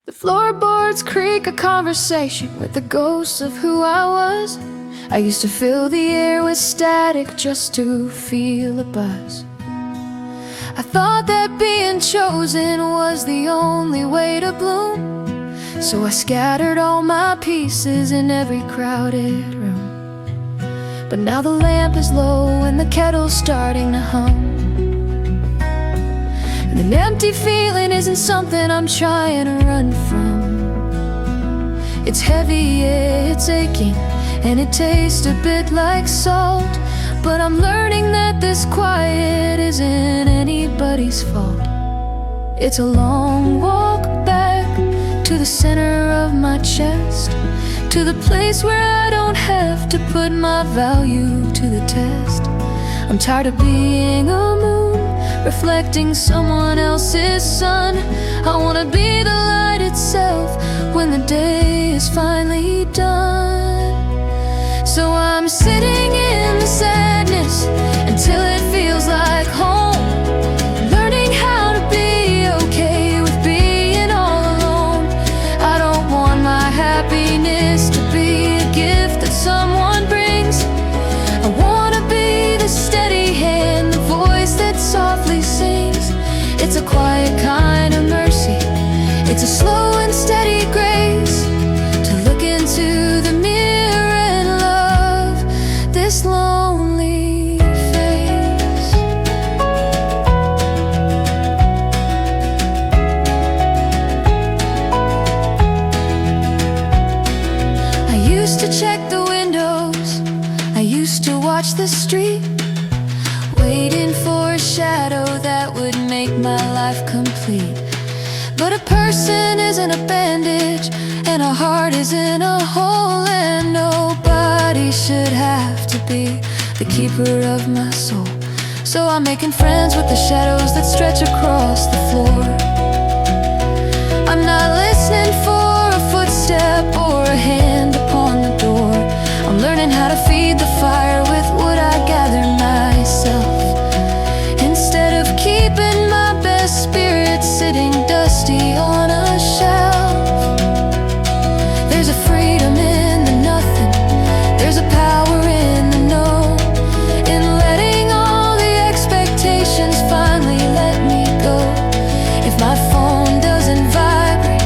The floorboards creak a conversation with the ghosts of who I was. I used to fill the air with static just to feel a buzz. I thought that being chosen was the only way to bloom, so I scattered all my pieces in every crowded room. But now the lamp is low and the kettle's starting to hum, and an empty feeling isn't something I'm trying to run from. It's heavy, it's aching, and it tastes a bit like salt. But I'm learning that this quiet isn't anybody's fault. It's a long walk back to the center of my chest, to the place where I don't have to put my value to the test. I'm tired of being a moon reflecting someone else's sun. I wanna be the light itself when the day is finally done. So I'm sitting in the sadness until it feels like home, learning how to be okay with being all alone. I don't want my happiness to be a gift that someone brings. I wanna be the steady hand, the voice that softly sings. It's a quiet kind of mercy, it's a slow and steady grace, to look into the mirror and love this lonely face. I used to check the windows, I used to watch the street, waiting for a shadow that would make my life complete. But a person isn't a bandage, and a heart isn't a hole, and nobody should have to be the keeper of my soul. So I'm making friends with the shadows that stretch across the floor. I'm not listening for a footstep or a hand upon the door. I'm learning how to feed the fire with what I gather myself, instead of keeping my best spirit sitting dusty on a shelf. There's a freedom in the nothing, there's a power in the no, in letting all the expectations finally let me go. If my phone doesn't vibrate,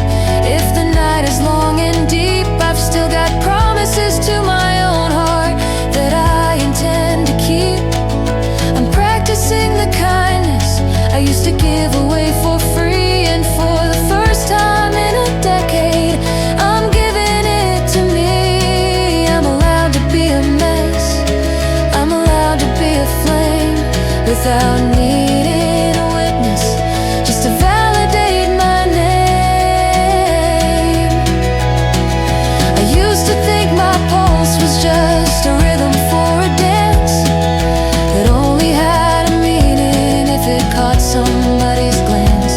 if the night is long and deep, I've still got promises to my own heart that I intend to keep. I'm practicing the kindness I used to give away for free, and for the first time in a decade, I'm giving it to me. I'm allowed to be a mess, I'm allowed to be a flame, without needing a witness, just to validate my name. I used to think my pulse was just a rhythm for a dance, that only had a meaning if it caught somebody's glance.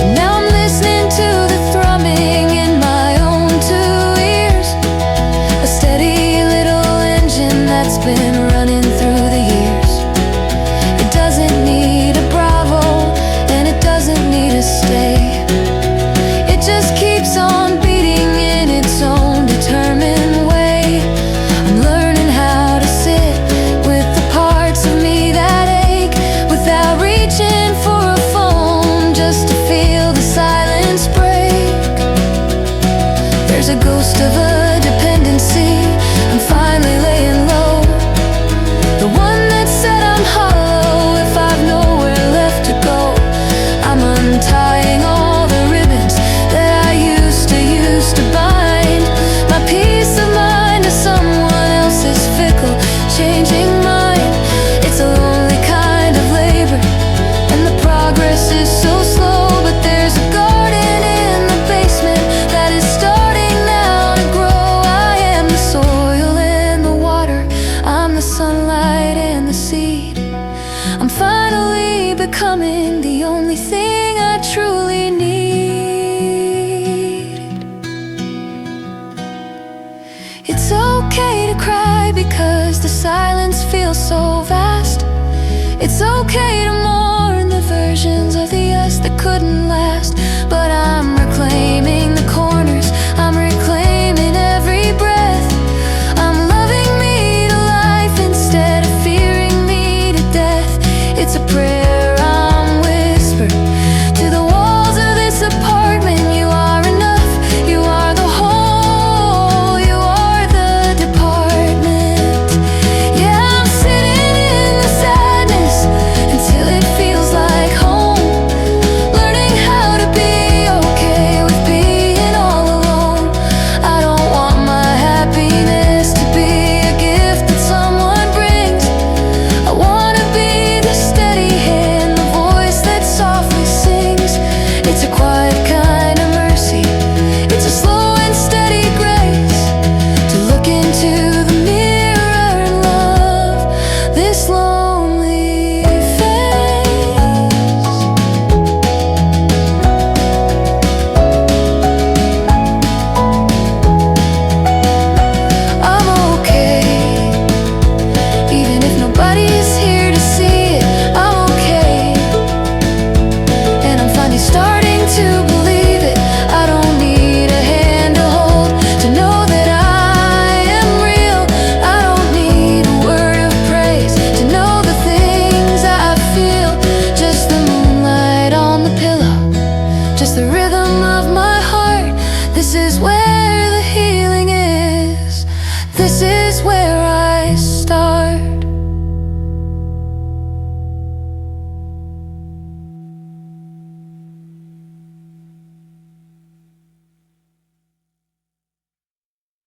And now I'm listening to the thrumming in my own two ears, a steady little engine that's been running through the years. It doesn't need a bravo, and it doesn't need a stay. It just keeps on beating in its own determined way. I'm learning how to sit with the parts of me that ache, without reaching for a phone just to feel the silence break. There's a ghost of a dependency, I'm finally laying low, the one that said I'm hollow if I've nowhere left to go. I'm untying all the ribbons that I used to bind my peace of mind to someone else's fickle, changing mine. It's a lonely kind of labor, and the progress is so slow, but there's a garden in the basement that is starting now to grow. I am the soil and the water, I'm the sunlight and the seed. I'm finally becoming the only thing I truly need. It's okay to cry because the silence feels so vast. It's okay to mourn the versions of the us that couldn't last, but I'm reclaiming